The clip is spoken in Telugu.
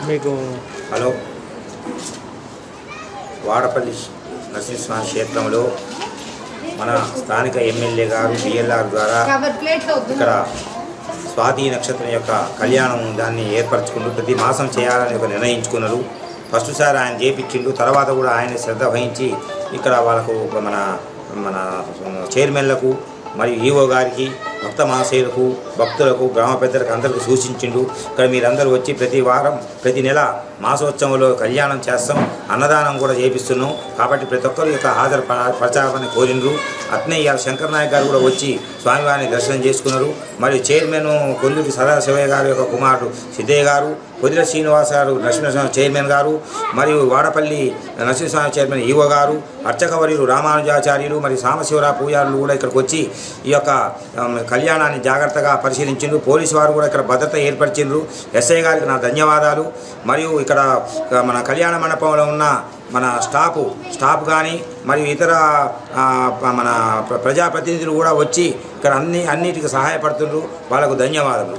మీకు హలో, వాడపల్లి నరసింహస్వామి క్షేత్రంలో మన స్థానిక ఎమ్మెల్యే గారు బిఎల్ఆర్ ద్వారా ఇక్కడ స్వాతి నక్షత్రం యొక్క కళ్యాణం దాన్ని ఏర్పరచుకుంటూ ప్రతి మాసం చేయాలని ఒక నిర్ణయించుకున్నారు. ఫస్ట్ సారి ఆయన చేపించిండు, తర్వాత కూడా ఆయన శ్రద్ధ వహించి ఇక్కడ వాళ్ళకు మన మన చైర్మన్లకు మరియు ఈవో గారికి భక్త మహాశయులకు భక్తులకు గ్రామ పెద్దలకు అందరికీ సూచించిండు. ఇక్కడ మీరందరూ వచ్చి ప్రతి వారం ప్రతి నెల మాసోత్సవంలో కళ్యాణం చేస్తాం, అన్నదానం కూడా చేపిస్తున్నాం. కాబట్టి ప్రతి ఒక్కరు యొక్క హాజరు పరచాలని కోరిండ్రు. అట్నే ఇవాళ శంకర్ నాయక్ గారు కూడా వచ్చి స్వామివారిని దర్శనం చేసుకున్నారు. మరియు చైర్మన్ కొందుటి సదాశివయ్య గారి యొక్క కుమారుడు సిద్ధయ్య గారు, పొదిల శ్రీనివాస గారు నరసింహస్వామి చైర్మన్ గారు, మరియు వాడపల్లి నరసింహస్వామి చైర్మన్ ఈవో గారు, అర్చకవర్యులు రామానుజాచార్యులు మరియు సాంబశివరావు పూజారులు కూడా ఇక్కడికి వచ్చి ఈ యొక్క కళ్యాణాన్ని జాగ్రత్తగా పరిశీలించిండ్రు. పోలీసు వారు కూడా ఇక్కడ భద్రత ఏర్పరిచిండ్రు. ఎస్ఐ గారికి నా ధన్యవాదాలు. మరియు ఇక్కడ మన కళ్యాణ మండపంలో ఉన్న మన స్టాఫ్ కానీ మరియు ఇతర మన ప్రజాప్రతినిధులు కూడా వచ్చి ఇక్కడ అన్నిటికీ సహాయపడుతుండ్రు. వాళ్ళకు ధన్యవాదాలు.